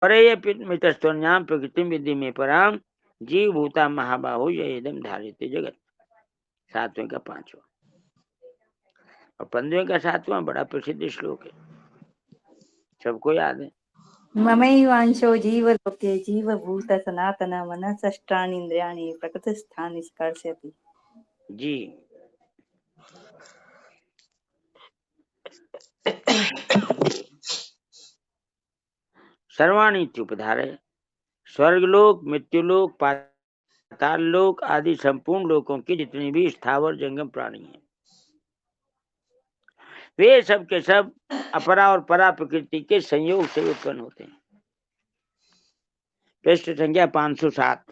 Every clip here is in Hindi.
परे मितस्तोन्याम प्रकृति विधि में पराम जीव भूता महाबाहु ये एकदम धारित जगत। 7वें का 5वां और 15वें का 7वां बड़ा प्रसिद्ध श्लोक है, सबको याद है। ममैवांशो जीवलोके जीवभूत सनातन मनसष्टानीन्द्रियाणि प्रकृतिस्थानि स्पर्शति। जी सर्वाणि उपधारे स्वर्गलोक, मृत्युलोक, पाताल लोक आदि संपूर्ण लोकों के जितने भी स्थावर जंगम प्राणी हैं, वे सब के सब अपरा और परा प्रकृति के संयोग से उत्पन्न होते हैं। पृष्ठ संख्या 507।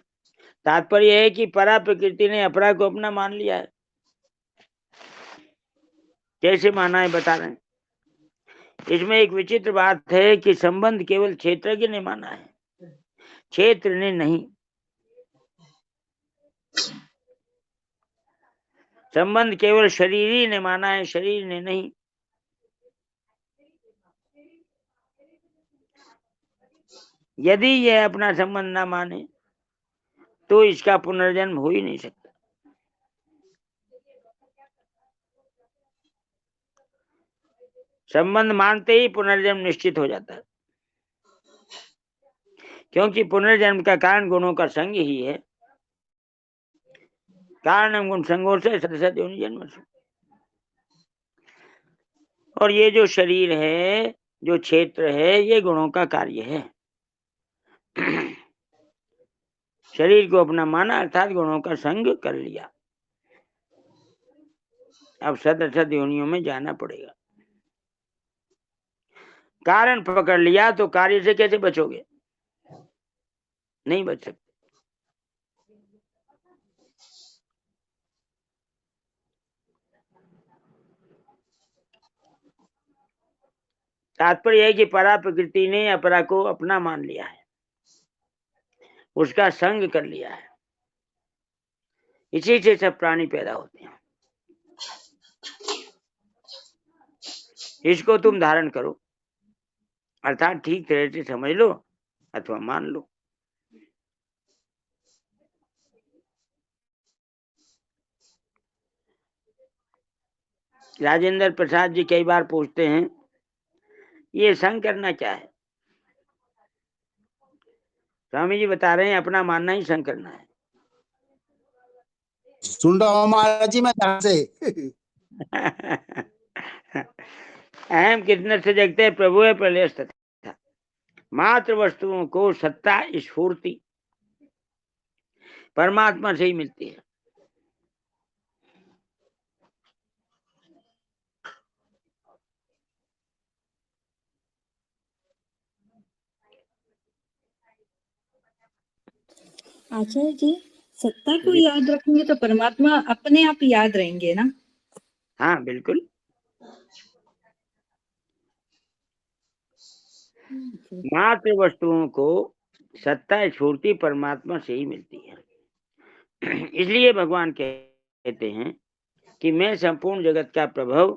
तात्पर्य है कि परा प्रकृति ने अपरा को अपना मान लिया है। कैसे माना है बता रहे हैं। इसमें एक विचित्र बात है कि संबंध केवल क्षेत्रज्ञ ने माना है, क्षेत्र ने नहीं। संबंध केवल शरीरी ने माना है, शरीर ने नहीं। यदि यह अपना संबंध ना माने तो इसका पुनर्जन्म हो ही नहीं सकता। संबंध मानते ही पुनर्जन्म निश्चित हो जाता है, क्योंकि पुनर्जन्म का कारण गुणों का संग ही है। कारण गुण संगों से सदसद योनि जन्म से। और ये जो शरीर है, जो क्षेत्र है, ये गुणों का कार्य है। शरीर को अपना माना अर्थात गुणों का संग कर लिया। अब सदसद योनियों में जाना पड़ेगा। कारण पकड़ लिया तो कार्य से कैसे बचोगे? नहीं बच सकते। तात्पर्य है कि परा प्रकृति ने अपरा को अपना मान लिया है, उसका संग कर लिया है। इसी से सब प्राणी पैदा होते हैं। इसको तुम धारण करो, अर्थात ठीक तरह से समझ लो अथवा मान लो। राजेंद्र प्रसाद जी कई बार पूछते हैं, ये संग करना क्या है? स्वामी जी बता रहे हैं, अपना मानना ही संग करना है। सुन रहा हूँ महाराज जी मैं ध्यान से। अहम कितने से जगते हैं, प्रभु है प्रलय तथा मात्र वस्तुओं को सत्ता स्फूर्ति परमात्मा से ही मिलती है। आचार्य जी, सत्ता को याद रखेंगे तो परमात्मा अपने आप याद रहेंगे ना? हाँ बिल्कुल। मात्र वस्तुओं को सत्ता स्फूर्ति परमात्मा से ही मिलती है। इसलिए भगवान कहते हैं कि मैं संपूर्ण जगत का प्रभव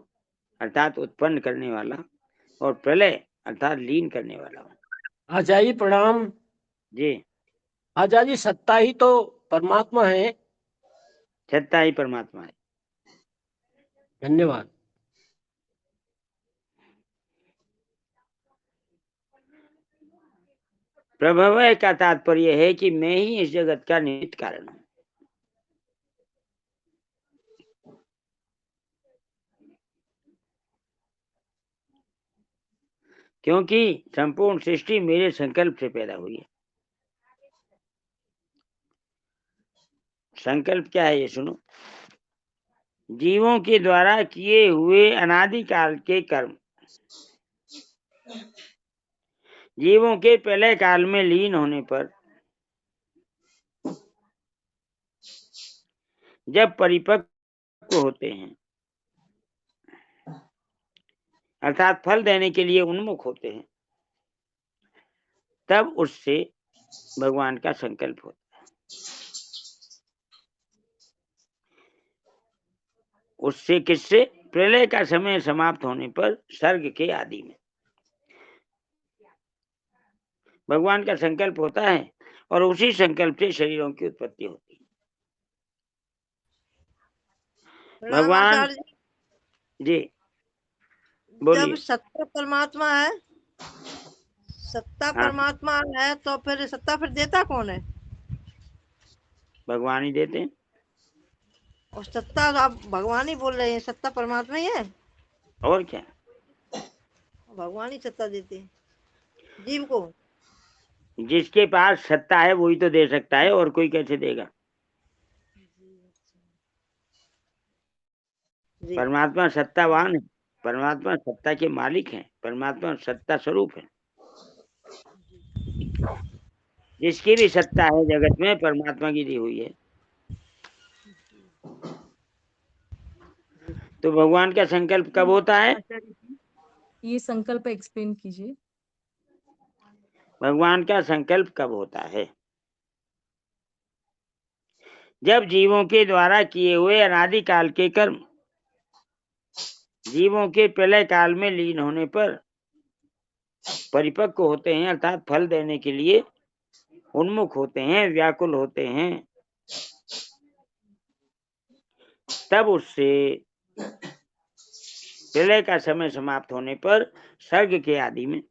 अर्थात उत्पन्न करने वाला और प्रलय अर्थात लीन करने वाला हूँ। आचार्य जी प्रणाम। जी आचार्य जी, सत्ता ही तो परमात्मा है। सत्ता ही परमात्मा है। धन्यवाद। प्रभव का तात्पर्य है कि मैं ही इस जगत का निमित्त कारण हूँ। क्योंकि संपूर्ण सृष्टि मेरे संकल्प से पैदा हुई है। संकल्प क्या है ये सुनो। जीवों के द्वारा किए हुए अनादिकाल के कर्म जीवों के प्रलय काल में लीन होने पर जब परिपक्व होते हैं अर्थात फल देने के लिए उन्मुख होते हैं, तब उससे भगवान का संकल्प होता है। उससे किससे? प्रलय का समय समाप्त होने पर सर्ग के आदि में भगवान का संकल्प होता है और उसी संकल्प से शरीरों की उत्पत्ति होती है। प्रणाम भगवान आचार्य जी। जी जब बोलिए। सत्ता परमात्मा है, सत्ता हाँ, परमात्मा है तो फिर सत्ता फिर देता कौन है? भगवान ही देते हैं। और सत्ता तो आप भगवान ही बोल रहे हैं, सत्ता परमात्मा ही है। और क्या, भगवान ही सत्ता देते हैं जीव को। जिसके पास सत्ता है वही तो दे सकता है, और कोई कैसे देगा? जी परमात्मा सत्तावान है, परमात्मा सत्ता के मालिक हैं, परमात्मा सत्ता स्वरूप है। जिसकी भी सत्ता है जगत में परमात्मा की दी हुई है। तो भगवान का संकल्प कब होता है? आचार्य जी, ये संकल्प एक्सप्लेन कीजिए। भगवान का संकल्प कब होता है? जब जीवों के द्वारा किए हुए अनादि काल के कर्म जीवों के प्रलय काल में लीन होने पर परिपक्व होते हैं, अर्थात फल देने के लिए उन्मुख होते हैं, व्याकुल होते हैं, तब उससे प्रलय का समय समाप्त होने पर सर्ग के आदि में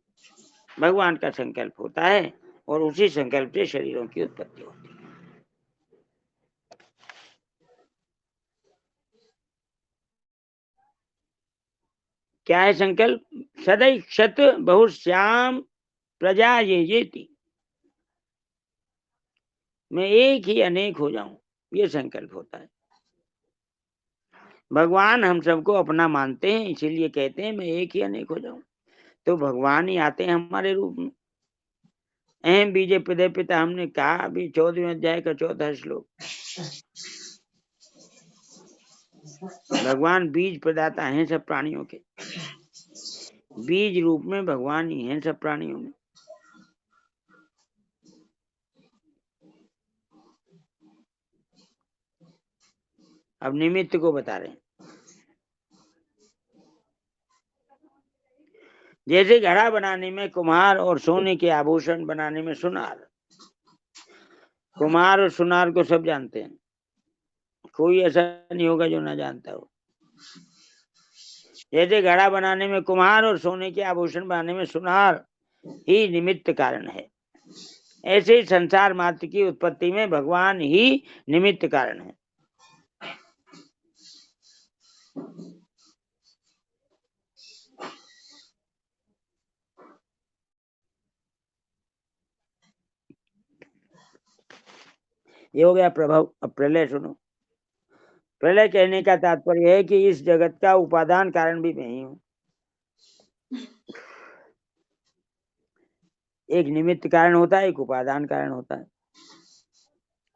भगवान का संकल्प होता है और उसी संकल्प से शरीरों की उत्पत्ति होती है। क्या है संकल्प? सदैव क्षत बहुश्याम प्रजा येति, मैं एक ही अनेक हो जाऊं, ये संकल्प होता है। भगवान हम सबको अपना मानते हैं, इसीलिए कहते हैं मैं एक ही अनेक हो जाऊं। तो भगवान ही आते हैं हमारे रूप में। अहम बीजे पदे पिता हमने कहा अभी 14वें अध्याय का 4था श्लोक। भगवान बीज प्रदाता हैं सब प्राणियों के, बीज रूप में भगवान ही हैं सब प्राणियों में। अब निमित्त को बता रहे हैं। जैसे घड़ा बनाने में कुम्हार और सोने के आभूषण बनाने में सुनार, कुम्हार और सुनार को सब जानते हैं, कोई ऐसा नहीं होगा जो ना जानता हो। जैसे घड़ा बनाने में कुम्हार और सोने के आभूषण बनाने में सुनार ही निमित्त कारण है, ऐसे ही संसार मात्र की उत्पत्ति में भगवान ही निमित्त कारण है। ये हो गया प्रभाव। अब प्रलय सुनो। प्रलय कहने का तात्पर्य है कि इस जगत का उपादान कारण भी मैं ही हूं। एक निमित्त कारण होता है, एक उपादान कारण होता है।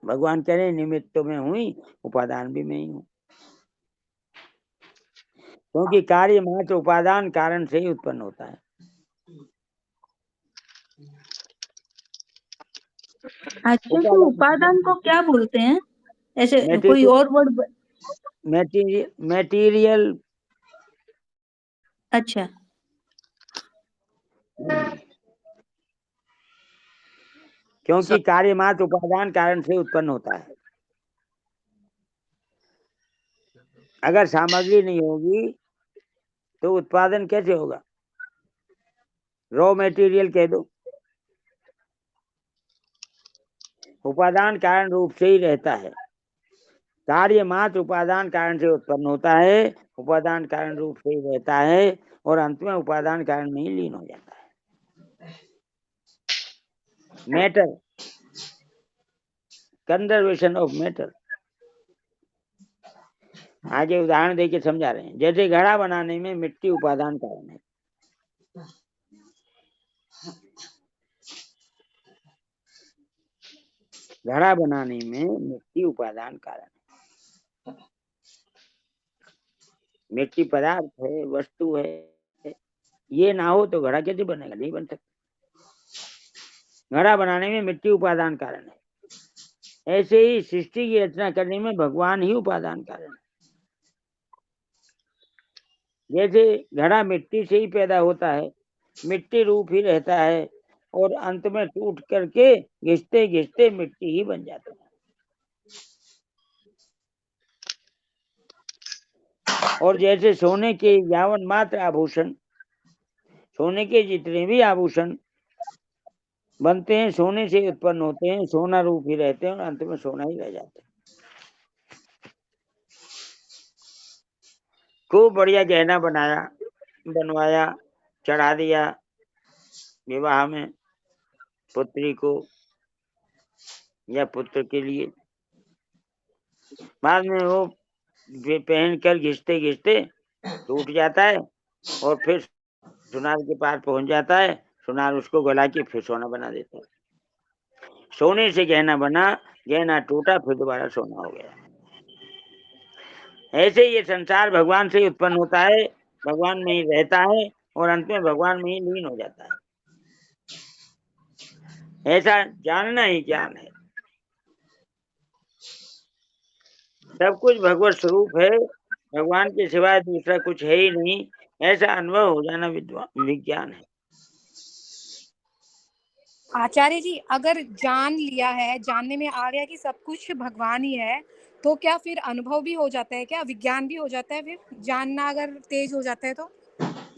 भगवान कह रहे हैं निमित्त तो मैं हूं ही, उपादान भी मैं ही हूं, क्योंकि कार्य मात्र उपादान कारण से ही उत्पन्न होता है। अच्छा, तो उपादान को क्या बोलते हैं? ऐसे कोई और वर्ड? मटेरियल। अच्छा, क्योंकि कार्य मात्र उपादान कारण से उत्पन्न होता है। अगर सामग्री नहीं होगी तो उत्पादन कैसे होगा? रॉ मटेरियल कह दो, उपादान कारण रूप से ही रहता है। कार्य मात्र उपादान कारण से उत्पन्न होता है, उपादान कारण रूप से ही रहता है और अंत में उपादान कारण में ही लीन हो जाता है। Matter, conservation of matter. आगे उदाहरण देके समझा रहे हैं। जैसे घड़ा बनाने में मिट्टी उपादान कारण है, घड़ा बनाने में मिट्टी उपादान कारण है। मिट्टी पदार्थ है, वस्तु है, ये ना हो तो घड़ा कैसे बनेगा? नहीं बन सकता। घड़ा बनाने में मिट्टी उपादान कारण है। ऐसे ही सृष्टि की रचना करने में भगवान ही उपादान कारण है। जैसे घड़ा मिट्टी से ही पैदा होता है, मिट्टी रूप ही रहता है और अंत में टूट करके घिसते घिसते मिट्टी ही बन जाता है। और जैसे सोने के यावन मात्र आभूषण, सोने के जितने भी आभूषण बनते हैं सोने से उत्पन्न होते हैं, सोना रूप ही रहते हैं और अंत में सोना ही रह जाता है। खूब बढ़िया गहना बनाया, बनवाया, चढ़ा दिया विवाह में पुत्री को या पुत्र के लिए, बाद में वो पहन कर घिसते घिसते टूट जाता है और फिर सुनार के पास पहुंच जाता है, सुनार उसको गला के फिर सोना बना देता है। सोने से गहना बना, गहना टूटा, फिर दोबारा सोना हो गया। ऐसे ये संसार भगवान से उत्पन्न होता है, भगवान में ही रहता है और अंत में भगवान में ही लीन हो जाता है। ऐसा जानना ही ज्ञान है। सब कुछ भगवत स्वरूप है, भगवान के सिवाय दूसरा कुछ है ही नहीं, ऐसा अनुभव हो जाना विज्ञान है। आचार्य जी, अगर जान लिया है, जानने में आ गया कि सब कुछ भगवान ही है, तो क्या फिर अनुभव भी हो जाता है? क्या विज्ञान भी हो जाता है? फिर जानना अगर तेज हो जाता है तो,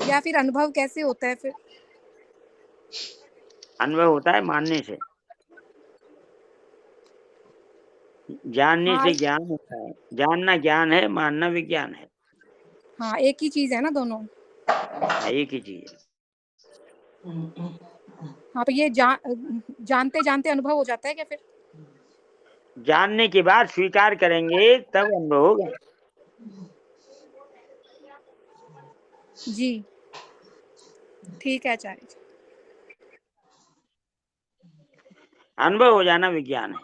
या फिर अनुभव कैसे होता है फिर? अनुभव होता है मानने से, जानने हाँ से ज्ञान होता है। जानना ज्ञान है, मानना विज्ञान है। हाँ, एक ही चीज है ना दोनों। एक ही चीज है। हाँ, तो ये जानते जानते अनुभव हो जाता है क्या फिर? जानने के बाद स्वीकार करेंगे तब अनुभव होगा। जी ठीक है आचार्य जी। अनुभव हो जाना विज्ञान है।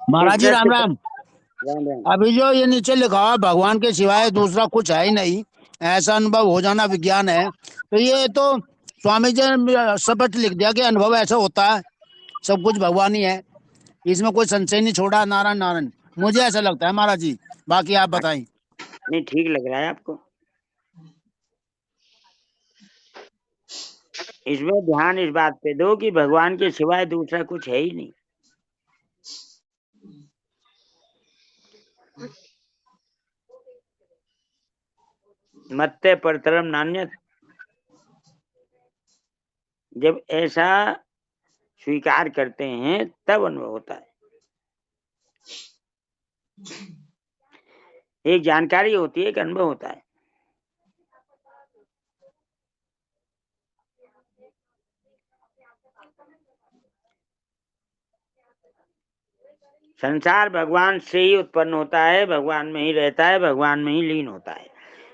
महाराज जी इस राम दृष्टि राम। राम राम। अभी जो ये नीचे लिखा हुआ भगवान के सिवाय दूसरा कुछ है ही नहीं, ऐसा अनुभव हो जाना विज्ञान है, तो ये तो स्वामी जी ने स्पष्ट लिख दिया कि अनुभव ऐसा होता है, सब कुछ भगवान ही है, इसमें कोई संशय नहीं छोड़ा। नारायण नारायण, मुझे ऐसा लगता है महाराज जी, बाकी आप बताएं। नहीं, ठीक लग रहा है आपको? इसमें ध्यान इस बात पे दो कि भगवान के सिवाय दूसरा कुछ है ही नहीं। मत्ते परतरम नान्यत, जब ऐसा स्वीकार करते हैं तब अनुभव होता है। एक जानकारी होती है, एक अनुभव होता है। संसार भगवान से ही उत्पन्न होता है, भगवान में ही रहता है, भगवान में ही लीन होता है,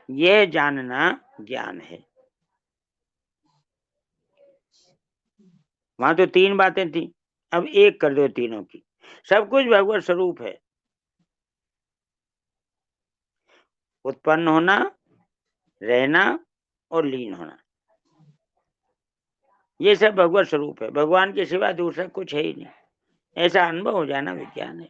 यह जानना ज्ञान है। वहां तो तीन बातें थी, अब एक कर दो तीनों की। सब कुछ भगवत स्वरूप है, उत्पन्न होना, रहना और लीन होना, ये सब भगवत स्वरूप है। भगवान के सिवा दूसरा कुछ है ही नहीं, ऐसा अनुभव हो जाना विज्ञान है।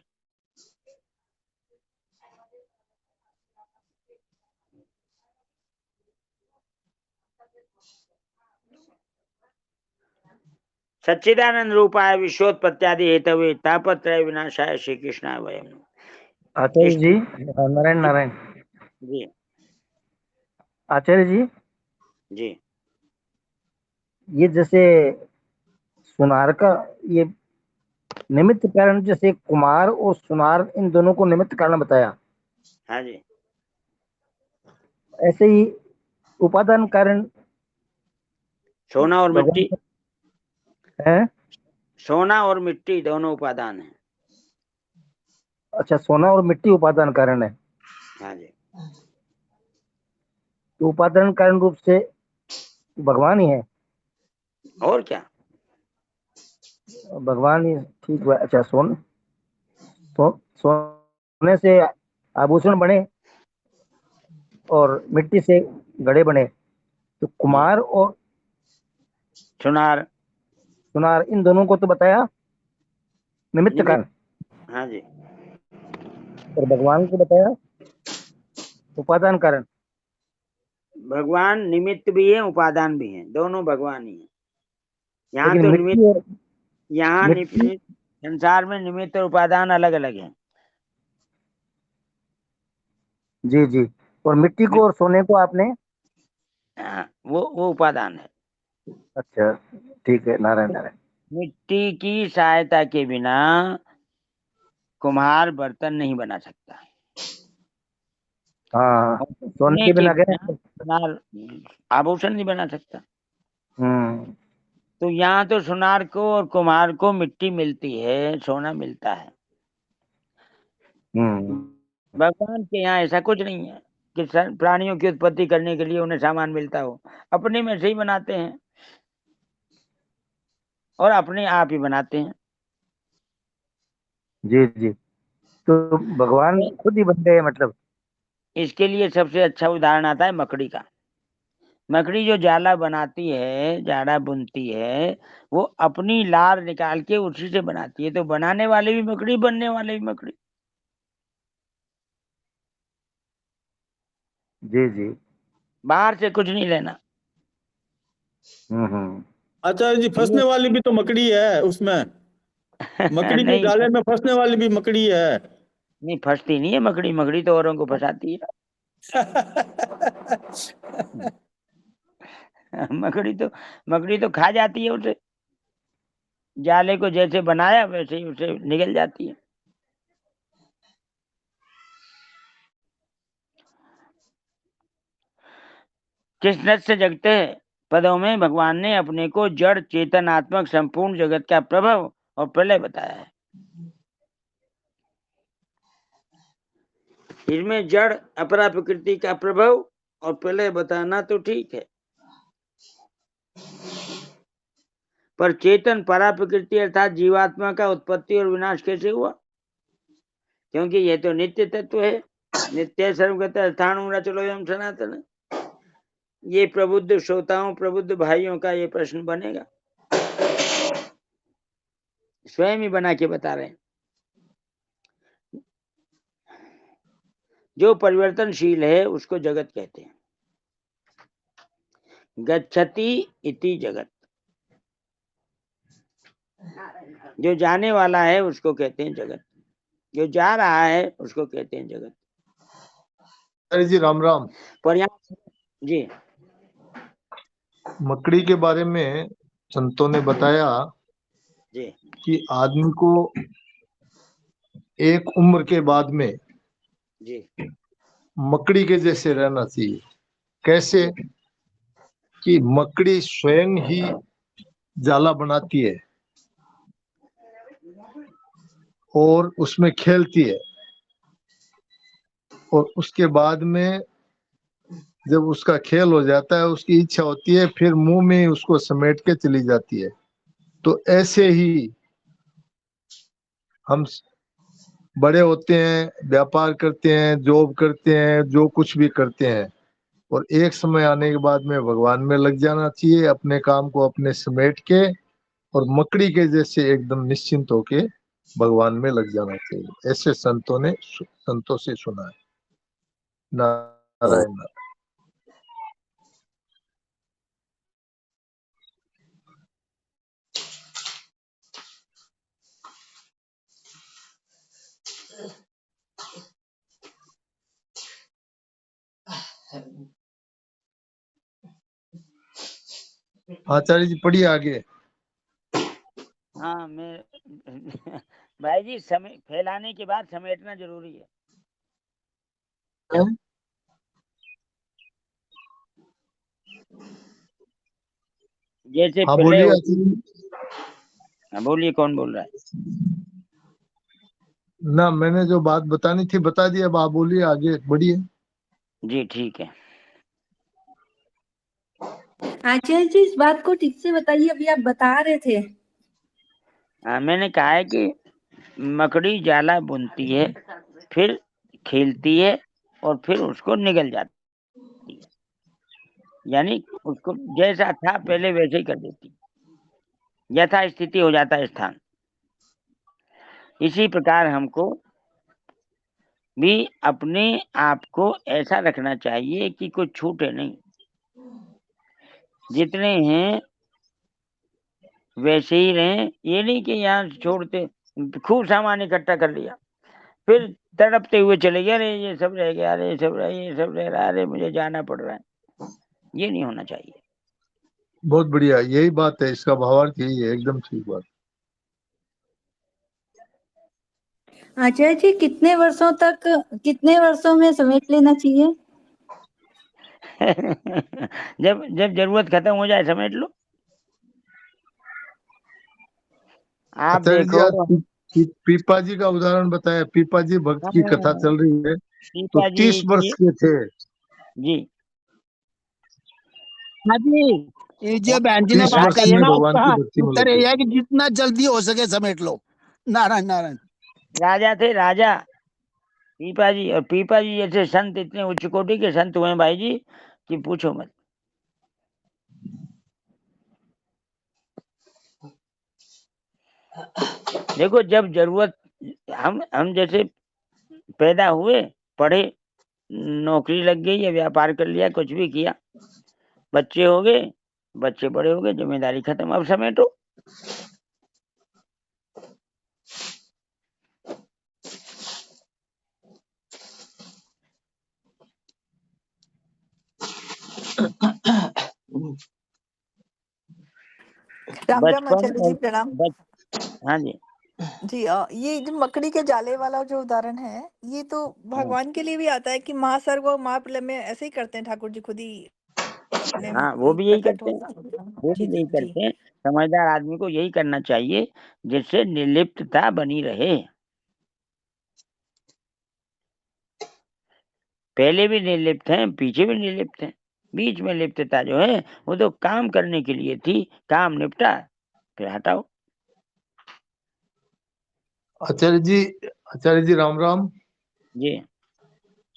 सच्चिदानंद रूपाय विश्वोत्पत्त्यादि हेतवे तापत्रय विनाशाय श्री कृष्णाय वयम नमः। आचार्य जी नारायण नारायण। जी आचार्य जी, जी। ये जैसे सुनार का ये निमित्त कारण, जैसे कुमार और सुनार इन दोनों को निमित्त कारण बताया, हाँ जी। ऐसे ही उपादान कारण सोना और मिट्टी है। सोना और मिट्टी दोनों उपादान है। अच्छा, सोना और मिट्टी उपादान कारण है। हाँ जी। तो उपादान कारण रूप से भगवान ही है। और क्या? भगवान ही, ठीक है। अच्छा, सोने से आभूषण बने और मिट्टी से घड़े बने, तो कुमार और सुनार इन दोनों को तो बताया निमित्त कारण। हाँ जी। और भगवान को बताया उपादान कारण। भगवान निमित्त भी है, उपादान भी है, दोनों भगवान ही है। यहाँ लेकिन तो मिट्टी निमित्त, और यहाँ मिट्टी, संसार में निमित्त और उपादान अलग अलग है। जी जी, और मिट्टी को और सोने को आपने, वो उपादान है। अच्छा ठीक है, नारायण नारायण। मिट्टी की सहायता के बिना कुम्हार बर्तन नहीं बना सकता, हाँ, और सोने सोने के के बिना बिना गए। सुनार आभूषण नहीं बना सकता। हम्म तो यहाँ तो सुनार को और कुम्हार को मिट्टी मिलती है, सोना मिलता है। हम्म भगवान के यहाँ ऐसा कुछ नहीं है कि प्राणियों की उत्पत्ति करने के लिए उन्हें सामान मिलता हो, अपने में से ही बनाते हैं और अपने आप ही बनाते हैं। जी जी, तो भगवान खुद ही बन गए मतलब। इसके लिए सबसे अच्छा उदाहरण आता है मकड़ी का। मकड़ी जो जाला बनाती है, जाड़ा बुनती है, वो अपनी लार निकाल के उसी से बनाती है। तो बनाने वाले भी मकड़ी, बनने वाले भी मकड़ी। जी जी। बाहर से कुछ नहीं लेना। हम्म। आचार्य जी, फंसने वाली भी तो मकड़ी है उसमें, मकड़ी के नहीं जाले में फंसने वाली भी मकड़ी है। नहीं, फंसती नहीं है मकड़ी। मकड़ी तो औरों को फंसाती है। मकड़ी तो खा जाती है उसे। जाले को जैसे बनाया वैसे ही उसे निगल जाती है। किस नस से जगते हैं पदों में भगवान ने अपने को जड़ चेतनात्मक संपूर्ण जगत का प्रभव और प्रलय बताया है। इसमें जड़ अपरा प्रकृति का प्रभाव और प्रलय बताना तो ठीक है, पर चेतन परा प्रकृति अर्थात जीवात्मा का उत्पत्ति और विनाश कैसे हुआ? क्योंकि यह तो नित्य तत्व है। नित्य सर्वगत स्थाणु चलो एवं सनातन। ये प्रबुद्ध श्रोताओं, प्रबुद्ध भाइयों का ये प्रश्न बनेगा, स्वयं ही बना के बता रहे हैं। जो परिवर्तनशील है उसको जगत कहते हैं। गच्छति इति जगत। जो जाने वाला है उसको कहते हैं जगत। जो जा रहा है उसको कहते हैं जगत। अरे जी, राम राम। पर यहाँ जी, मकड़ी के बारे में संतों ने बताया जी कि आदमी को एक उम्र के बाद में जी मकड़ी के जैसे रहना चाहिए। कैसे? कि मकड़ी स्वयं ही जाला बनाती है और उसमें खेलती है, और उसके बाद में जब उसका खेल हो जाता है, उसकी इच्छा होती है, फिर मुंह में उसको समेट के चली जाती है। तो ऐसे ही हम बड़े होते हैं, व्यापार करते हैं, जॉब करते हैं, जो कुछ भी करते हैं, और एक समय आने के बाद में भगवान में लग जाना चाहिए, अपने काम को अपने समेट के, और मकड़ी के जैसे एकदम निश्चिंत होके भगवान में लग जाना चाहिए। ऐसे संतों से सुना है। नारायण नारायण। आचार्य जी पढ़िए आगे। हाँ, मैं भाई जी, समय फैलाने के बाद समेटना जरूरी है। जैसे हाँ प्रलय बोलिए हो। आचार्य जी। हाँ, बोलिए, कौन बोल रहा है? ना, मैंने जो बात बतानी थी बता दी, अब आप बोलिए, आगे बढ़िए। जी ठीक है। आचार्य जी इस बात को ठीक से बताइए, अभी आप बता रहे थे। मैंने कहा है कि मकड़ी जाला बुनती है, फिर खेलती है और फिर उसको निगल जाती है। यानी उसको जैसा था पहले वैसे ही कर देती, यथा स्थिति हो जाता है स्थान। इसी प्रकार हमको भी अपने आप को ऐसा रखना चाहिए कि कुछ छूटे नहीं, जितने हैं वैसे ही रहें। ये नहीं कि यहाँ छोड़ते, खूब सामान इकट्ठा कर लिया फिर तड़पते हुए चले गए, अरे ये सब रह गया, अरे ये सब रह रहा, अरे मुझे जाना पड़ रहा है। ये नहीं होना चाहिए। बहुत बढ़िया, यही बात है, इसका भावार्थ यही है, एकदम ठीक बात। आचार्य जी कितने वर्षों में समेट लेना चाहिए? जब जब जरूरत खत्म हो जाए समेट लो। आप आचार्य जी, देखो, आज पीपा जी का उदाहरण बताया। पीपा जी भक्त की कथा चल रही है, तो पीपा जी 30 वर्ष के थे जी। हाँ जी, ये जो बहन जी ने 30 बात वर्ष कही है में ना, भगवान उसका की भक्ति में उत्तर लग ये गए। है कि जितना जल्दी हो सके समेट लो। नारायण नारायण। राजा थे राजा पीपा जी, और पीपा जी जैसे संत इतने उच्च कोटि के संत हुए भाई जी कि पूछो मत। देखो, जब जरूरत, हम जैसे पैदा हुए, पढ़े, नौकरी लग गई या व्यापार कर लिया, कुछ भी किया, बच्चे हो गए, बच्चे बड़े हो गए, जिम्मेदारी खत्म, अब समेटो। राम राम बचपन आचार्य जी, और प्रणाम हाँ जी जी। ये जो मकड़ी के जाले वाला जो उदाहरण है, ये तो भगवान के लिए भी आता है कि महासर्ग और महाप्रलय में ऐसे ही करते हैं, ठाकुर जी खुद ही अपने हाँ, वो भी यही प्रकट करते हो। हैं, वो भी जी जी यही जी। करते हैं। समझदार आदमी को यही करना चाहिए, जिससे निर्लिप्तता बनी रहे। पहले भी निर्लिप्त हैं, पीछे भी निर्लिप्त हैं, बीच में लिप्तता जो है वो तो काम करने के लिए थी, काम निपटा फिर हटाओ। आचार्य जी राम राम जी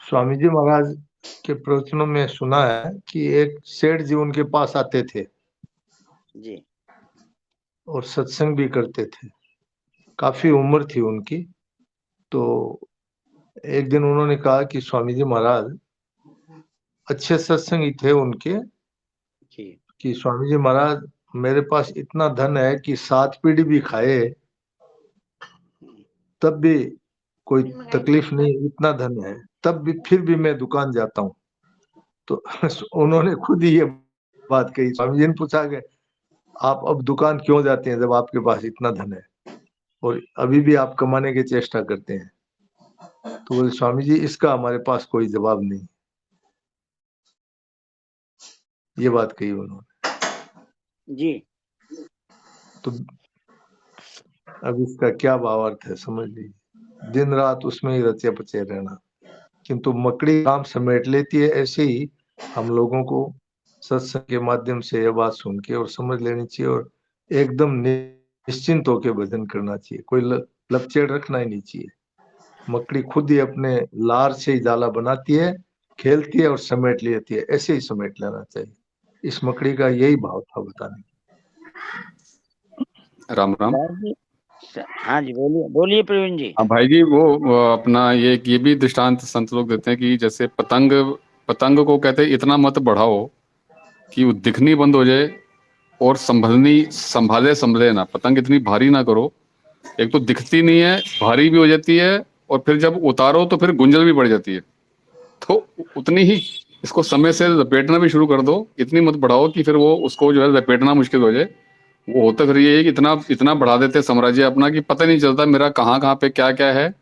स्वामी जी महाराज के प्रवचनों में सुना है कि एक सेठ जी उनके पास आते थे जी और सत्संग भी करते थे। काफी उम्र थी उनकी। तो एक दिन उन्होंने कहा कि स्वामी जी महाराज, अच्छे सत्संगी थे उनके, जी कि स्वामी जी महाराज, मेरे पास इतना धन है कि 7 पीढ़ी भी खाए तब भी कोई तकलीफ नहीं, इतना धन है, तब भी फिर भी मैं दुकान जाता हूँ। तो उन्होंने खुद ही ये बात कही। स्वामी जी ने पूछा कि आप अब दुकान क्यों जाते हैं जब आपके पास इतना धन है और अभी भी आप कमाने की चेष्टा करते हैं? तो बोले, स्वामी जी इसका हमारे पास कोई जवाब नहीं। ये बात कही उन्होंने। जी। तो अब इसका क्या भावार्थ है समझ लीजिए। दिन रात उसमें ही रचे पचे रहना, किंतु मकड़ी काम समेट लेती है। ऐसे ही हम लोगों को सत्संग के माध्यम से यह बात सुन के और समझ लेनी चाहिए और एकदम निश्चिंत होकर भजन करना चाहिए। कोई लपचेड़ रखना ही नहीं चाहिए। मकड़ी खुद ही अपने लार से ही जाला बनाती है, खेलती है और समेट लेती है। ऐसे ही समेट लेना चाहिए। इस मकड़ी का यही भाव था बताने। राम राम। हाँ जी, बोलिए बोलिए प्रवीण जी। हाँ भाई जी, वो अपना ये भी दृष्टांत संत लोग देते हैं कि जैसे पतंग को कहते हैं इतना मत बढ़ाओ कि वो दिखनी बंद हो जाए और संभाले ना। पतंग इतनी भारी ना करो, एक तो दिखती नहीं है, भारी भी हो जाती है, और फिर जब उतारो तो फिर गुंजल भी बढ़ जाती है। तो उतनी ही इसको समय से लपेटना भी शुरू कर दो, इतनी मत बढ़ाओ कि फिर वो उसको जो है लपेटना मुश्किल हो जाए। वो होता फिर ये है कि इतना बढ़ा देते हैं साम्राज्य अपना कि पता नहीं चलता मेरा कहाँ पे क्या क्या है।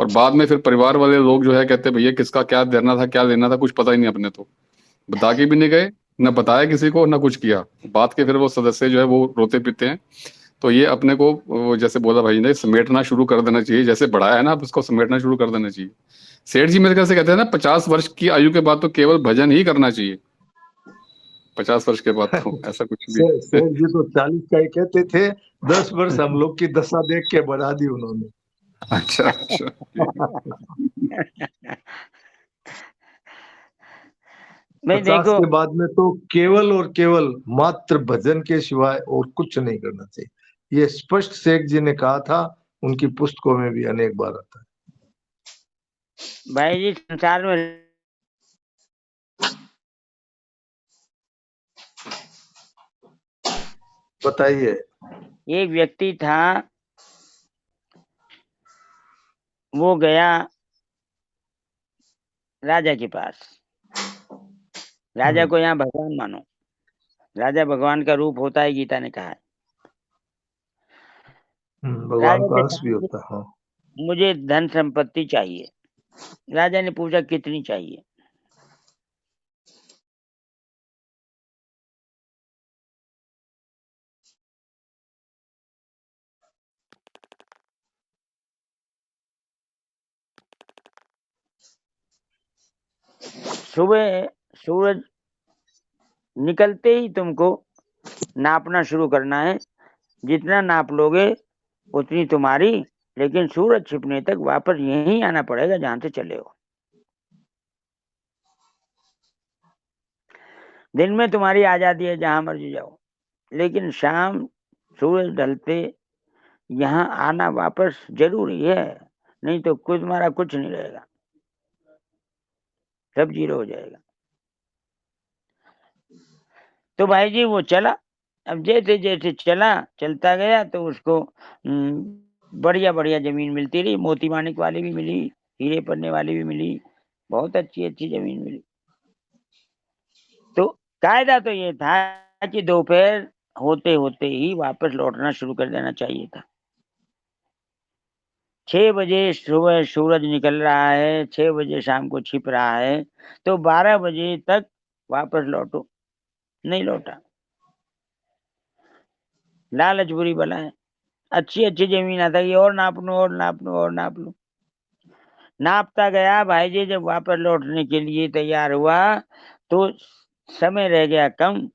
और बाद में फिर परिवार वाले लोग जो है कहते हैं भैया किसका क्या देना था, क्या लेना था, कुछ पता ही नहीं। अपने तो बता के भी नहीं गए, न बताया किसी को, न कुछ किया। बात के फिर वो सदस्य जो है वो रोते पीते हैं। तो ये अपने को वो जैसे बोला भाई ने, समेटना शुरू कर देना चाहिए। जैसे बढ़ाया है ना, अब उसको समेटना शुरू कर देना चाहिए। सेठ जी मेरे ख्याल से कहते हैं ना, 50 वर्ष की आयु के बाद तो केवल भजन ही करना चाहिए। 50 वर्ष के बाद तो ऐसा कुछ भी सेठ जी तो 40 का ही कहते थे। 10 वर्ष हम लोग की दशा देख के बढ़ा दी उन्होंने। अच्छा मैं 50 देखो, के बाद में तो केवल और केवल मात्र भजन के सिवाय और कुछ नहीं करना चाहिए। ये स्पष्ट शेख जी ने कहा था, उनकी पुस्तकों में भी अनेक बार आता है। भाई जी संसार में बताइए। एक व्यक्ति था, वो गया राजा के पास। राजा को यहाँ भगवान मानो, राजा भगवान का रूप होता है, गीता ने कहा है। भगवान राजा का से अंश भी कहा कि होता है। हाँ। मुझे धन संपत्ति चाहिए। राजा ने पूछा कितनी चाहिए? सुबह सूरज निकलते ही तुमको नापना शुरू करना है। जितना नाप लोगे उतनी तुम्हारी, लेकिन सूरज छिपने तक वापस यहीं आना पड़ेगा जहां से चले हो। दिन में तुम्हारी आजादी है, जहां मर्जी जाओ, लेकिन शाम सूरज ढलते यहाँ आना वापस जरूरी है, नहीं तो कुछ तुम्हारा कुछ नहीं रहेगा, सब जीरो हो जाएगा। तो भाई जी वो चला। अब जैसे जैसे चलता गया तो उसको बढ़िया बढ़िया जमीन मिलती रही, मोती माणिक वाली भी मिली, हीरे पन्ने वाली भी मिली, बहुत अच्छी अच्छी जमीन मिली। तो कायदा तो ये था कि दोपहर होते होते ही वापस लौटना शुरू कर देना चाहिए था। 6 बजे सुबह सूरज निकल रहा है, 6 बजे शाम को छिप रहा है, तो 12 बजे तक वापस लौटो। नहीं लौटा। लालच बुरी बला है। अच्छी अच्छी जमीन आता है, और नाप लो और नाप लो और नाप लो। नापता गया भाई जी, जब वापस लौटने के लिए तैयार हुआ तो समय रह गया कम,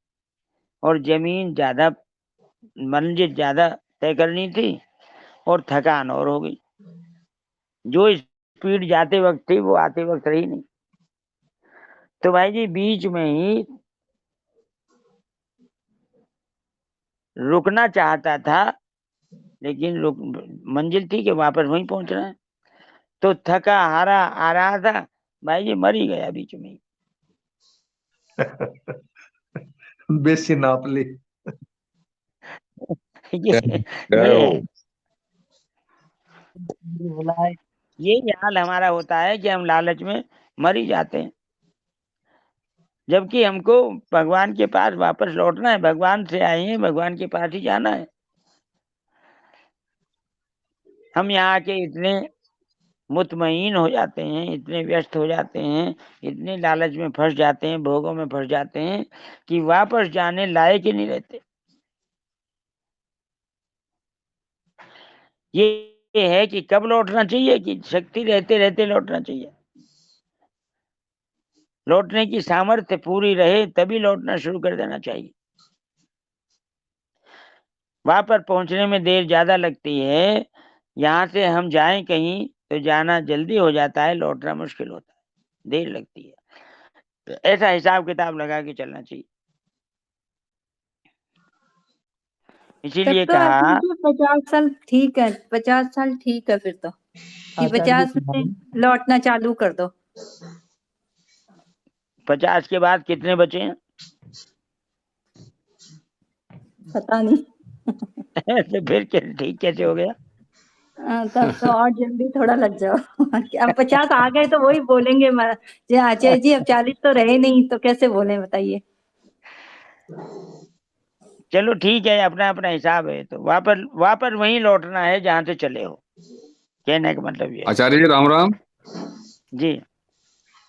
और जमीन ज्यादा, मंजिल ज्यादा तय करनी थी, और थकान और हो गई। जो स्पीड जाते वक्त थी वो आते वक्त रही नहीं। तो भाई जी बीच में ही रुकना चाहता था, लेकिन मंजिल थी कि वापस वहीं पहुंचना है। तो थका हारा आ रहा था, भाई जी मर ही गया बीच में। बेसी नाप ली। ये बोला है, ये हाल हमारा होता है कि हम लालच में मर ही जाते हैं, जबकि हमको भगवान के पास वापस लौटना है। भगवान से आए हैं, भगवान के पास ही जाना है। हम यहाँ के इतने मुतमईन हो जाते हैं, इतने व्यस्त हो जाते हैं, इतने लालच में फंस जाते हैं, भोगों में फंस जाते हैं कि वापस जाने लायक ही नहीं रहते। ये है कि कब लौटना चाहिए, कि शक्ति रहते रहते लौटना चाहिए। लौटने की सामर्थ्य पूरी रहे तभी लौटना शुरू कर देना चाहिए। वहां पर पहुंचने में देर ज्यादा लगती है। यहाँ से हम जाएं कहीं तो जाना जल्दी हो जाता है, लौटना मुश्किल होता है, देर लगती है। तो ऐसा हिसाब किताब लगा के चलना चाहिए। तब इसीलिए तो कहा 50 साल ठीक है, 50 साल ठीक है फिर तो, कि आचार्य 50 में लौटना चालू कर दो। 50 के बाद कितने बचे हैं? पता नहीं। तो फिर ठीक कैसे हो गया? तब तो और जल्दी थोड़ा लग जाओ। अब 50 आ गए तो वही बोलेंगे जी आचार्य जी, अब 40 तो रहे नहीं तो कैसे बोले बताइए। चलो ठीक है, अपना अपना हिसाब है। तो वापस वहीं लौटना है जहां से चले हो, कहने का मतलब ये है। आचार्य जी राम राम। जी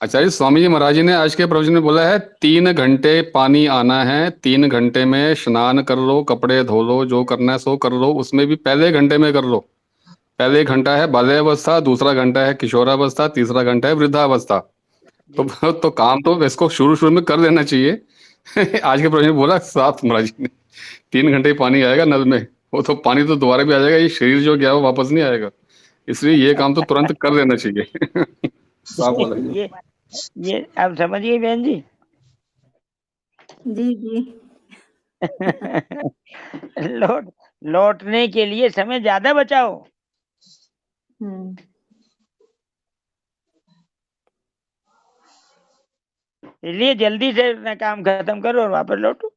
आचार्य स्वामी जी महाराज जी ने आज के प्रवचन में बोला है 3 घंटे पानी आना है, 3 घंटे में स्नान कर लो, कपड़े धो लो, जो करना है सो कर लो। उसमें भी पहले घंटे में कर लो। पहले घंटा है बाल्यावस्था, दूसरा घंटा है किशोरावस्था, तीसरा घंटा है वृद्धावस्था। तो काम तो इसको शुरू में कर देना चाहिए। आज के प्रवचन में बोला साफ महाराज जी ने 3 घंटे ही पानी आएगा नल में, वो तो पानी तो दोबारा भी आ जाएगा, ये शरीर जो गया वो वापस नहीं आएगा, इसलिए ये काम तो तुरंत कर देना चाहिए। साफ बोला जी। ये अब समझिए बहन जी। जी जी। लौटने के लिए समय ज्यादा बचाओ। इसलिए जल्दी से अपना काम खत्म करो और वापस लौटो।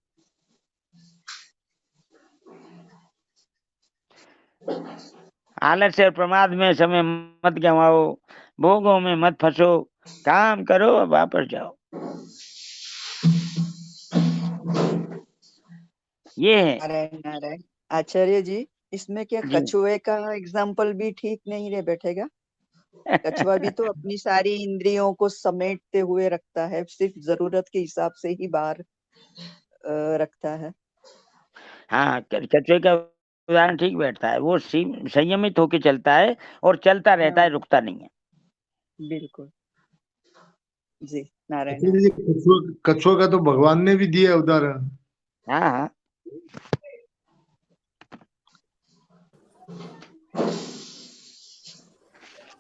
आलस्य और प्रमाद में समय मत गंवाओ, भोगों में मत फंसो, काम करो और वापस जाओ। ये है नारायण नारायण। आचार्य जी, इसमें क्या जी। कछुए का एग्जाम्पल भी ठीक नहीं रे बैठेगा? कछुआ भी तो अपनी सारी इंद्रियों को समेटते हुए रखता है, सिर्फ जरूरत के हिसाब से ही बाहर रखता है। हाँ, कछुए का उदाहरण ठीक बैठता है। वो संयमित होके चलता है और चलता रहता है, हाँ रुकता नहीं है। बिल्कुल जी। नारायण अच्छा नारायण। जी, कछुआ का तो भगवान ने भी दिया उदाहरण। हाँ हाँ,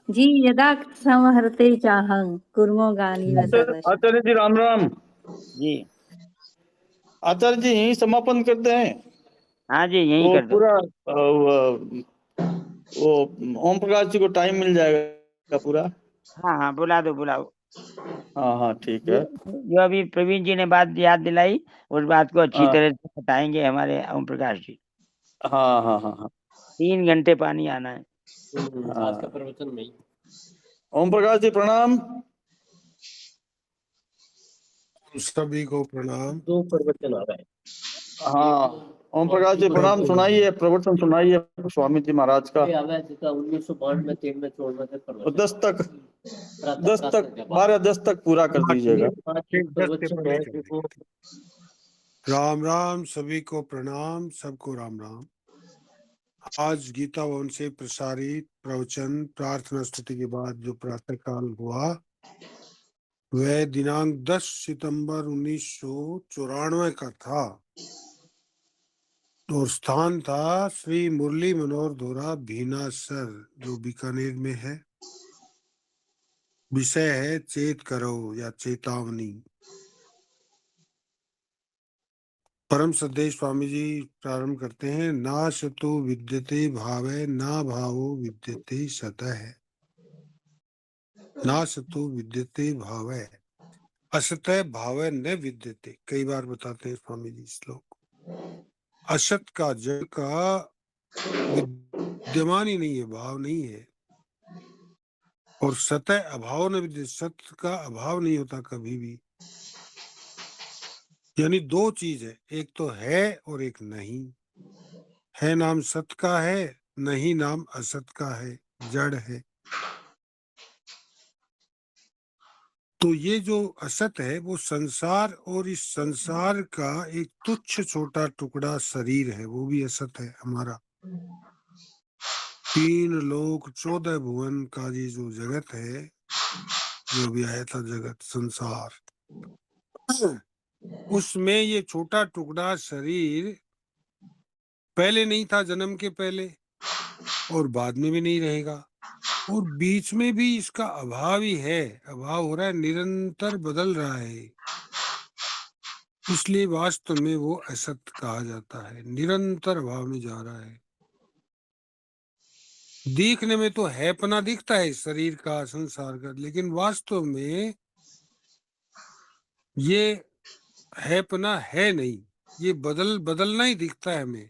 जी यदा संहरते चाहं कुर्मो गानी व सर्वश। आचार्य जी राम राम। जी आचार्य जी यही समापन करते हैं। हाँ जी, यही तो कर दो। पूरा वो ओम प्रकाश जी को टाइम मिल जाएगा पूरा। हाँ हाँ, बुला दो बुलाओ। हाँ हाँ ठीक है। जो अभी प्रवीण जी ने बात याद दिलाई, उस बात को अच्छी हाँ तरह से बताएंगे हमारे ओम प्रकाश जी। हाँ हाँ हाँ हाँ 3 घंटे पानी आना है। आज का प्रवचन में। ओम प्रकाश जी प्रणाम। सभी को प्रणाम। 2 प्रवचन आ रहे हैं। हाँ ओम प्रकाश जी प्रणाम, सुनाइए प्रवचन सुनाइए स्वामी जी महाराज का। 1992 10 तक 12-10 तक पूरा कर दीजिएगा। राम राम, सभी को प्रणाम, सबको राम राम। आज गीता भवन से प्रसारित प्रवचन प्रार्थना स्तुति के बाद जो प्रातःकाल हुआ वह दिनांक 10 सितंबर 1994 का था और स्थान था श्री मुरली मनोहर धोरा भीनासर, जो बीकानेर में है। विषय है चेत करो या चेतावनी। परम सदेश स्वामी जी प्रारंभ करते हैं। ना सतो विद्यते भावे ना भावो विद्यते सतः। ना सतो विद्यते भावे असतः भावे न विद्यते। कई बार बताते हैं स्वामी जी श्लोक। असत का जड़ का विद्यमान ही नहीं है, भाव नहीं है। और सतः अभाव न विद्यते, सत्य का अभाव नहीं होता कभी भी। यानी 2 चीज है, एक तो है और एक नहीं है। नाम सत्य का है, नहीं नाम असत का है, जड़ है। तो ये जो असत है वो संसार, और इस संसार का एक तुच्छ छोटा टुकड़ा शरीर है, वो भी असत है हमारा। 3 लोक 14 भुवन का ये जो जगत है, जो भी आया था जगत संसार, उसमें ये छोटा टुकड़ा शरीर पहले नहीं था, जन्म के पहले, और बाद में भी नहीं रहेगा, और बीच में भी इसका अभाव ही है। अभाव हो रहा है, निरंतर बदल रहा है। इसलिए वास्तव में वो असत कहा जाता है, निरंतर अभाव में जा रहा है। देखने में तो हैपना दिखता है शरीर का, संसार का, लेकिन वास्तव में ये हैपना है नहीं। ये बदलना ही दिखता है हमें।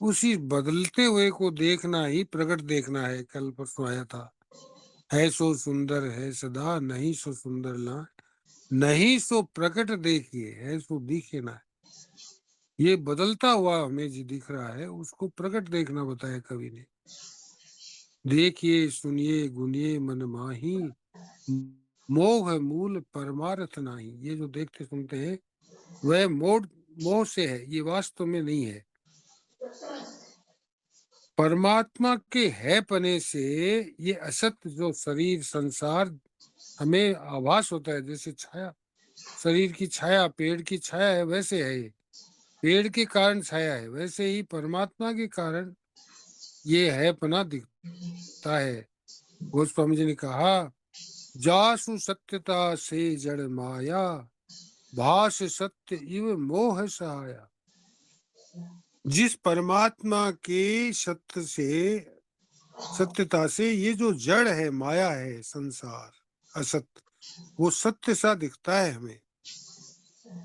उसी बदलते हुए को देखना ही प्रकट देखना है। कल परसों आया था, है सो सुंदर है सदा, नहीं सो सुंदर ना, नहीं सो प्रकट देखिए, है सो दिखे ना। ये बदलता हुआ हमें जो दिख रहा है उसको प्रकट देखना बताया कवि ने। देखिए सुनिए गुनिए मन माही, मोह मूल परमार्थ नहीं। ये जो देखते सुनते हैं वह मोह से है, ये वास्तव में नहीं है। परमात्मा के है पने से ये असत जो शरीर संसार हमें आभास होता है, जैसे छाया, शरीर की छाया, पेड़ की छाया है, वैसे है ये। पेड़ के कारण छाया है, वैसे ही परमात्मा के कारण ये है पना दिखता है। गोस्वामी जी ने कहा, जासु सत्यता से जड़ माया, भास सत्य इव मोह सहाया। जिस परमात्मा के सत्य से, सत्यता से, ये जो जड़ है, माया है, संसार असत, वो सत्य सा दिखता है हमें।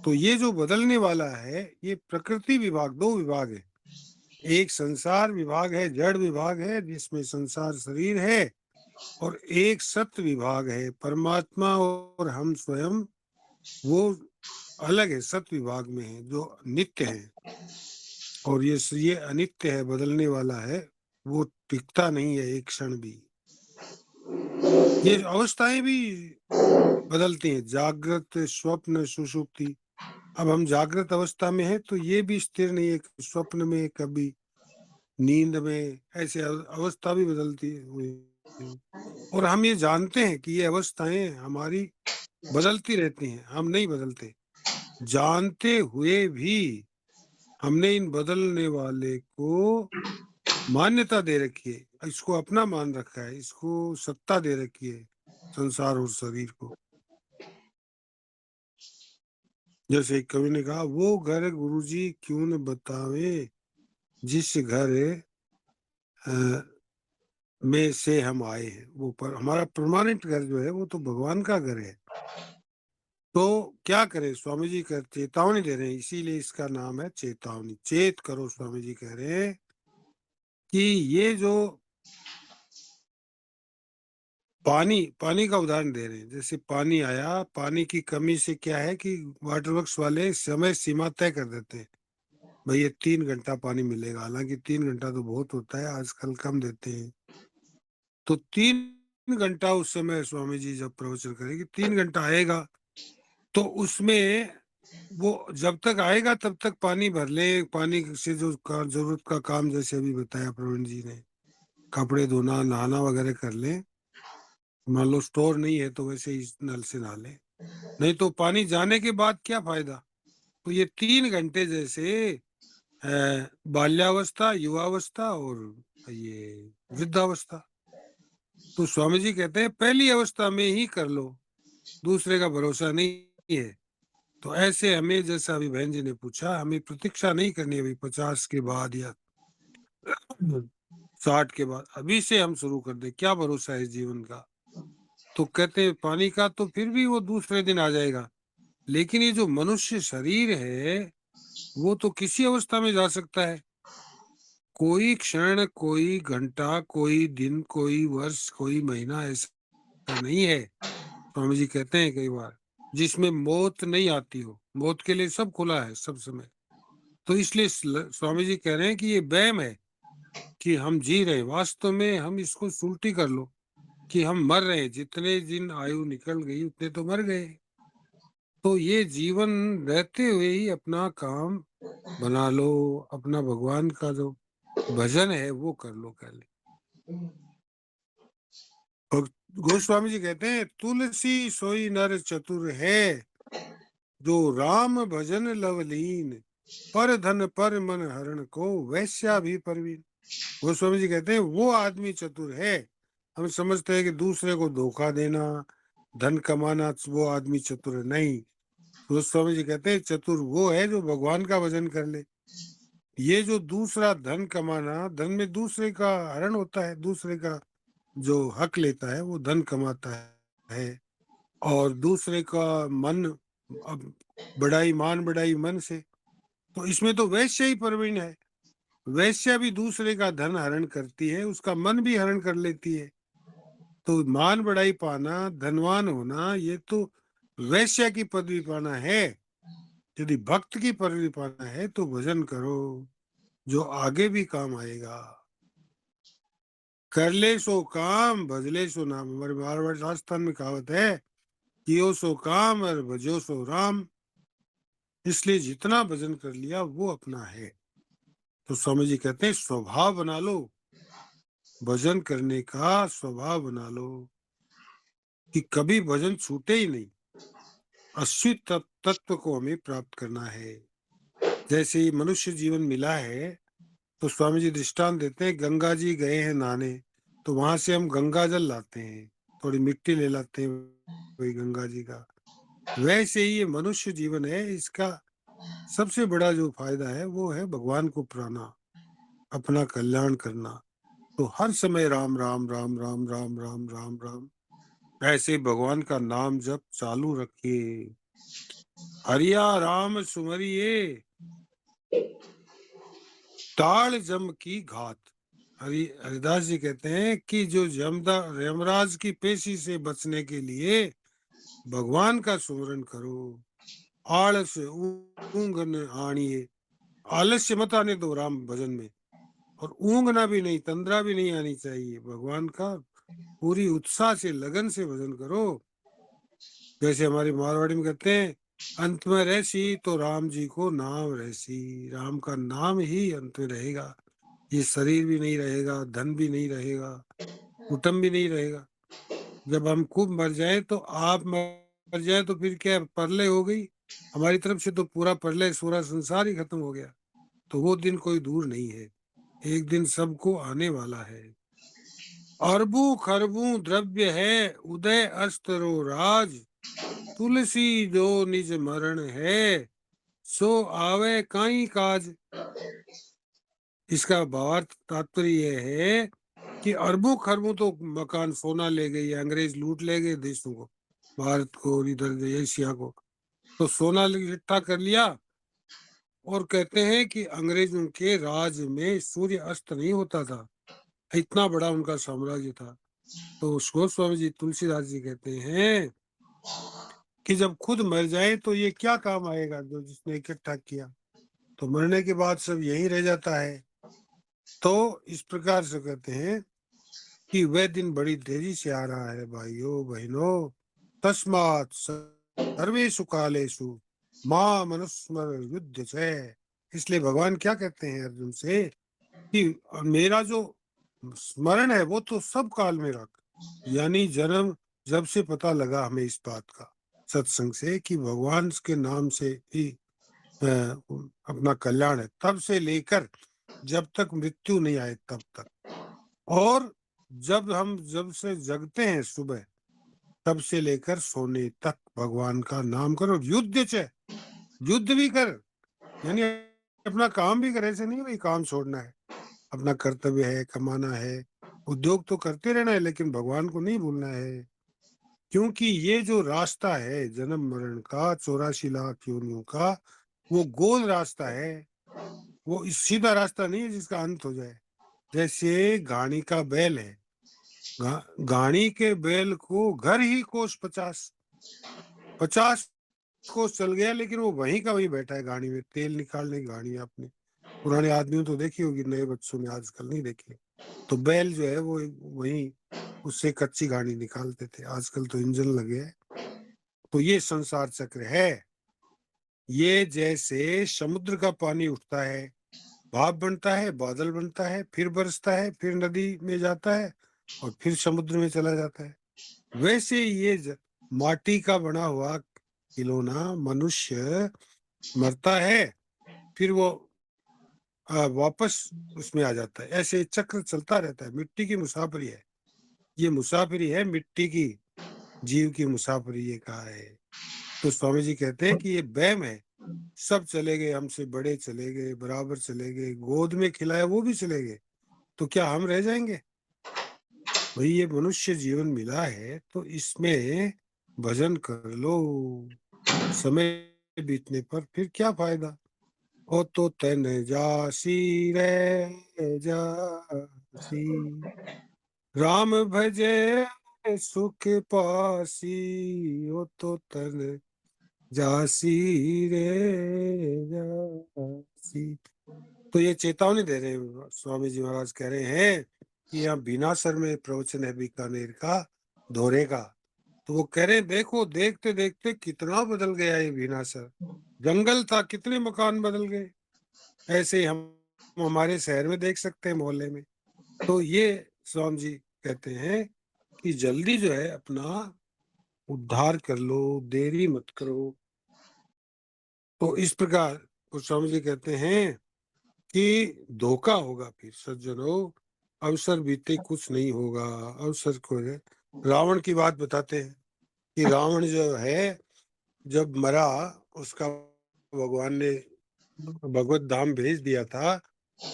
तो ये जो बदलने वाला है, ये प्रकृति विभाग, 2 विभाग है। एक संसार विभाग है, जड़ विभाग है, जिसमें संसार शरीर है, और एक सत्य विभाग है, परमात्मा और हम स्वयं, वो अलग है, सत्य विभाग में है, जो नित्य है। और ये अनित्य है, बदलने वाला है, वो टिकता नहीं है एक क्षण भी। ये अवस्थाएं भी बदलती हैं, जागृत, स्वप्न, सुषुप्ति। अब हम जागृत अवस्था में हैं तो ये भी स्थिर नहीं है, स्वप्न में, कभी नींद में, ऐसे अवस्था भी बदलती है। और हम ये जानते हैं कि ये अवस्थाएं हमारी बदलती रहती हैं, हम नहीं बदलते। जानते हुए भी हमने इन बदलने वाले को मान्यता दे रखी है, इसको अपना मान रखा है, इसको सत्ता दे रखी है, संसार और शरीर को। जैसे एक कवि ने कहा, वो घर गुरुजी क्यों न बतावे, जिस घर में से हम आए हैं। वो पर हमारा परमानेंट घर जो है वो तो भगवान का घर है। तो क्या करें, स्वामी जी कर चेतावनी दे रहे हैं, इसीलिए इसका नाम है चेतावनी। चेत करो, स्वामी जी कह रहे हैं कि ये जो पानी का उदाहरण दे रहे हैं। जैसे पानी आया, पानी की कमी से क्या है कि वाटर वर्क्स वाले समय सीमा तय कर देते हैं, भाई ये 3 घंटा पानी मिलेगा। हालांकि 3 घंटा तो बहुत होता है, आजकल कम देते हैं। तो 3 घंटा उस समय स्वामी जी जब प्रवचन करेंगे, 3 घंटा आएगा, तो उसमें वो जब तक आएगा तब तक पानी भर ले। पानी से जो जरूरत का काम, जैसे अभी बताया प्रवीण जी ने, कपड़े धोना, नहाना वगैरह कर ले। मान लो स्टोर नहीं है तो वैसे ही नल से नहा ले, नहीं तो पानी जाने के बाद क्या फायदा। तो ये 3 घंटे जैसे बाल्यावस्था, युवावस्था और ये वृद्धावस्था। तो स्वामी जी कहते हैं पहली अवस्था में ही कर लो, दूसरे का भरोसा नहीं है। तो ऐसे हमें, जैसा अभी बहन जी ने पूछा, हमें प्रतीक्षा नहीं करनी अभी 50 के बाद या 60 के बाद, अभी से हम शुरू कर दे। क्या भरोसा है जीवन का। तो कहते हैं पानी का तो फिर भी वो दूसरे दिन आ जाएगा, लेकिन ये जो मनुष्य शरीर है वो तो किसी अवस्था में जा सकता है। कोई क्षण, कोई घंटा, कोई दिन, कोई वर्ष, कोई महीना ऐसा नहीं है, स्वामी जी कहते हैं कई बार, जिसमें मौत नहीं आती हो। मौत के लिए सब खुला है, सब समय। तो इसलिए स्वामी जी कह रहे हैं कि ये वहम है कि हम जी रहे, वास्तव में हम इसको उल्टी कर लो कि हम मर रहे हैं। जितने दिन आयु निकल गई उतने तो मर गए। तो ये जीवन रहते हुए ही अपना काम बना लो, अपना भगवान का जो भजन है वो कर लो पहले। गोस्वामी जी कहते हैं, तुलसी सोई नर चतुर है, जो राम भजन लवलीन, पर धन पर मन हरण को, वैश्या भी परवीन। गोस्वामी जी कहते हैं वो आदमी चतुर है। हम समझते हैं कि दूसरे को धोखा देना, धन कमाना, वो आदमी चतुर है। नहीं, गोस्वामी जी कहते हैं चतुर वो है जो भगवान का भजन कर ले। ये जो दूसरा धन कमाना, धन में दूसरे का हरण होता है, दूसरे का जो हक लेता है वो धन कमाता है। और दूसरे का मन, अब बढ़ाई, मान बढ़ाई मन से, तो इसमें तो वैश्य ही प्रवीण है। वैश्य भी दूसरे का धन हरण करती है, उसका मन भी हरण कर लेती है। तो मान बढ़ाई पाना, धनवान होना, ये तो वैश्य की पदवी पाना है। यदि भक्त की पदवी पाना है तो भजन करो, जो आगे भी काम आएगा। कर ले सो काम, भजले सो नाम। हमारे मारवाड़ राजस्थान में कहावत है, कियो सो काम और भजो सो राम। इसलिए जितना भजन कर लिया वो अपना है। तो स्वामी जी कहते हैं स्वभाव बना लो, भजन करने का स्वभाव बना लो कि कभी भजन छूटे ही नहीं। अच्युत तत्व को हमें प्राप्त करना है। जैसे ही मनुष्य जीवन मिला है तो स्वामी जी दृष्टांत देते हैं, गंगा जी गए हैं नहाने, तो वहां से हम गंगा जल लाते हैं, थोड़ी मिट्टी ले लाते हैं वही गंगा जी का। वैसे ही ये मनुष्य जीवन है, इसका सबसे बड़ा जो फायदा है वो है भगवान को पाना, अपना कल्याण करना। तो हर समय राम राम राम राम राम राम राम राम ऐसे भगवान का नाम जप चालू रखिए। हरिया राम सुमरिए ताल जम की घात। हरिदास जी कहते हैं कि जो यमराज की पेशी से बचने के लिए भगवान का सुमरन करो। आलस ऊंघ न आनिए, आलस्य मत आने दो राम भजन में, और ऊंघना भी नहीं, तंद्रा भी नहीं आनी चाहिए। भगवान का पूरी उत्साह से लगन से भजन करो। जैसे हमारी मारवाड़ी में कहते हैं, अंत में रहसी तो राम जी को नाम रहसी। राम का नाम ही अंत में रहेगा। ये शरीर भी नहीं रहेगा, धन भी नहीं रहेगा, कुटुंब भी नहीं रहेगा। जब हम खूब मर जाए तो आप मर जाए तो फिर क्या परलय हो गई हमारी तरफ से, तो पूरा परलय पूरा संसार ही खत्म हो गया। तो वो दिन कोई दूर नहीं है, एक दिन सबको आने वाला है। अरबू खरबू द्रव्य है उदय अस्त्रो राज, तुलसी जो निज मरण है सो आवे काई काज। इसका भावार्थ तात्पर्य यह है कि अरबों खरबों तो मकान सोना ले गए, अंग्रेज लूट ले गए देशों को, भारत को और इधर एशिया को, तो सोना इकट्ठा कर लिया। और कहते हैं कि अंग्रेजों के राज में सूर्य अस्त नहीं होता था, इतना बड़ा उनका साम्राज्य था। तो गोस्वामी जी तुलसीदास जी कहते हैं कि जब खुद मर जाए तो ये क्या काम आएगा जो जिसने इकट्ठा किया, तो मरने के बाद सब यही रह जाता है। तो इस प्रकार से कहते हैं कि वह दिन बड़ी तेजी से आ रहा है भाइयों बहनों। तस्मात् सर्वेषु कालेषु मां मनुस्मर युद्ध से। इसलिए भगवान क्या कहते हैं अर्जुन से कि मेरा जो स्मरण है वो तो सब काल में रख। यानी जन्म जब से पता लगा हमें इस बात का सत्संग से कि भगवान के नाम से ही अपना कल्याण है, तब से लेकर जब तक मृत्यु नहीं आए तब तक। और जब से जगते हैं सुबह तब से लेकर सोने तक भगवान का नाम करो। युद्ध भी कर, यानी अपना काम भी कर। ऐसे नहीं भाई काम छोड़ना है, अपना कर्तव्य है, कमाना है, उद्योग तो करते रहना है, लेकिन भगवान को नहीं भूलना है। क्योंकि ये जो रास्ता है जन्म मरण का 84 लाख योनियों का, वो गोल रास्ता है, वो सीधा रास्ता नहीं है जिसका अंत हो जाए। जैसे गाड़ी का बैल है, गाड़ी के बैल को घर ही कोस 50 कोस चल गया, लेकिन वो वहीं का वहीं बैठा है गाड़ी में। तेल निकालने की गाड़ी आपने पुराने आदमियों तो देखी होगी, नए बच्चों ने आजकल नहीं देखी। तो बैल जो है वो वहीं उससे कच्ची गाड़ी निकालते थे, आजकल तो इंजन लगे हैं। तो ये संसार चक्र है। ये जैसे समुद्र का पानी उठता है, भाप बनता है, बादल बनता है, फिर बरसता है, फिर नदी में जाता है और फिर समुद्र में चला जाता है, वैसे ये माटी का बना हुआ खिलौना मनुष्य मरता है, फिर वो वापस उसमें आ जाता है। ऐसे चक्र चलता रहता है। मिट्टी की मुसाफरी है, ये मुसाफरी है मिट्टी की, जीव की मुसाफरी ये कहा है। तो स्वामी जी कहते हैं कि ये वहम है। सब चले गए, हमसे बड़े चले गए, बराबर चले गए, गोद में खिलाया वो भी चले गए, तो क्या हम रह जाएंगे? भाई ये मनुष्य जीवन मिला है तो इसमें भजन कर लो, समय बीतने पर फिर क्या फायदा। ओ तो तन जासी रे जासी, राम भजे सुख पासी। ओ तो तन जासी रे जासी। तो ये चेतावनी दे रहे हैं स्वामी जी महाराज, कह रहे हैं कि यहाँ बीनासर में प्रवचन है बीकानेर का, धोरे का। तो वो कह रहे हैं देखो देखते देखते कितना बदल गया ये बीनासर। जंगल था, कितने मकान बदल गए। ऐसे हम हमारे शहर में देख सकते हैं, मोहल्ले में। तो ये स्वामी जी कहते हैं कि जल्दी जो है अपना उद्धार कर लो, देरी मत करो। तो इस प्रकार स्वामी जी कहते हैं कि धोखा होगा फिर सज्जनों, अवसर बीते कुछ नहीं होगा। अवसर को है, रावण की बात बताते हैं कि रावण जो है जब मरा, उसका भगवान ने भगवत धाम भेज दिया था,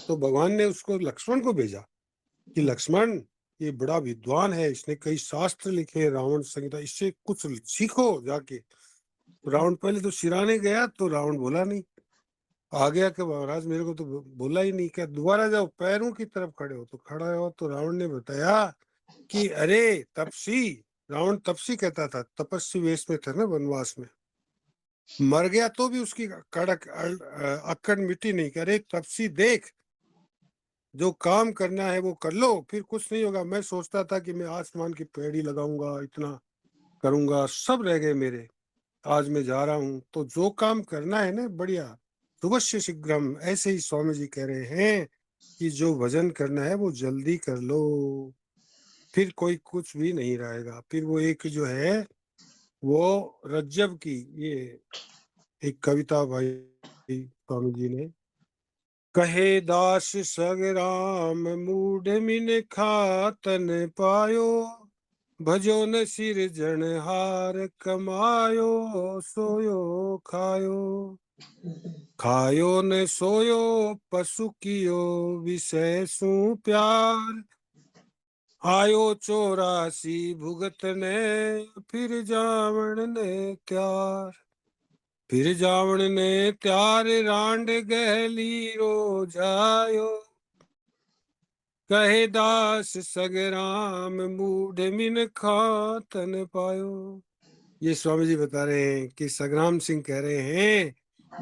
तो भगवान ने उसको लक्ष्मण को भेजा कि लक्ष्मण ये बड़ा विद्वान है, इसने कई शास्त्र लिखे हैं, रावण संहिता, इससे कुछ सीखो जाके। रावण पहले तो सिराने गया तो रावण बोला नहीं, आ गया कि महाराज मेरे को तो बोला ही नहीं, क्या दोबारा जाओ पैरों की तरफ खड़े हो, तो खड़ा हो तो रावण ने बताया कि अरे तपसी, रावण तपसी कहता था, तपस्वी वेश में थे ना वनवास में, मर गया तो भी उसकी कड़क अक्कड़ मिट्टी नहीं, करे तपसी देख, जो काम करना है वो कर लो, फिर कुछ नहीं होगा। मैं सोचता था कि मैं आसमान की पेड़ी लगाऊंगा, इतना करूंगा, सब रह गए मेरे, आज मैं जा रहा हूं, तो जो काम करना है ना बढ़िया, शुभस्य शीघ्रम, ऐसे ही स्वामी जी कह रहे हैं कि जो भजन करना है वो जल्दी कर लो, फिर कोई कुछ भी नहीं रहेगा। फिर वो एक जो है वो रज्जब की ये एक कविता भाई स्वामी जी ने, कहे दास सगराम मूढ़ मिन खातन पायो, भजो न सिर जनहार कमायो, सोयो खायो, खायो न सोयो पशु कियो विषय सु प्यार, आयो 84 भुगत ने फिर जावण ने त्यार, फिर जावण ने त्यार रांड गहली रो जायो, कहे दास सगराम मूढ़ मिन खातन पायो। ये स्वामी जी बता रहे हैं कि सगराम सिंह कह रहे हैं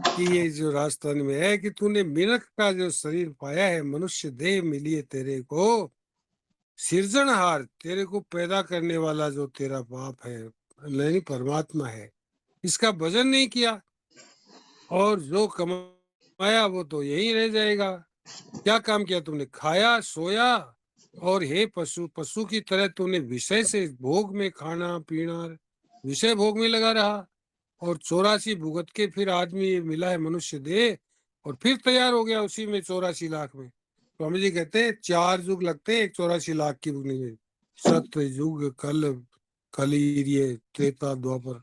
कि ये जो राजस्थान में है कि तूने मिनख का जो शरीर पाया है, मनुष्य देह मिली है तेरे को, सिरजनहार, तेरे को पैदा करने वाला जो तेरा बाप है यानी परमात्मा है, इसका भजन नहीं किया, और जो कमाया वो तो यही रह जाएगा। क्या काम किया तुमने, खाया सोया, और हे पशु, पशु की तरह तूने विषय से भोग में, खाना पीना विषय भोग में लगा रहा, और 84 भुगत के फिर आदमी मिला है मनुष्य देह, और फिर तैयार हो गया उसी में 84 लाख में। स्वामी जी कहते हैं 4 युग लगते हैं एक 84 लाख की बुकनी में, सत्य युग, कली, त्रेता, द्वापर,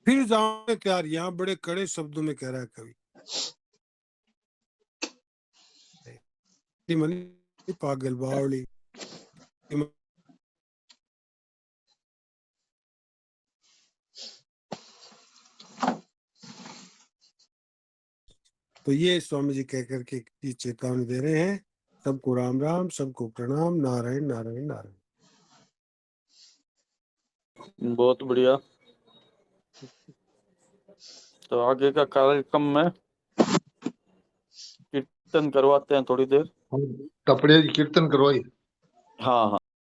फिर जाओ तैयार। यहाँ बड़े कड़े शब्दों में कह रहा है कवि, पागल बावली, तो ये स्वामी जी कह करके चेतावनी दे रहे हैं। सबको राम राम, सबको प्रणाम, नारायण नारायण नारायण। बहुत बढ़िया। तो आगे का कार्यक्रम में कीर्तन करवाते हैं थोड़ी देर। टपड़िया जी कीर्तन करवाइए। हाँ हाँ।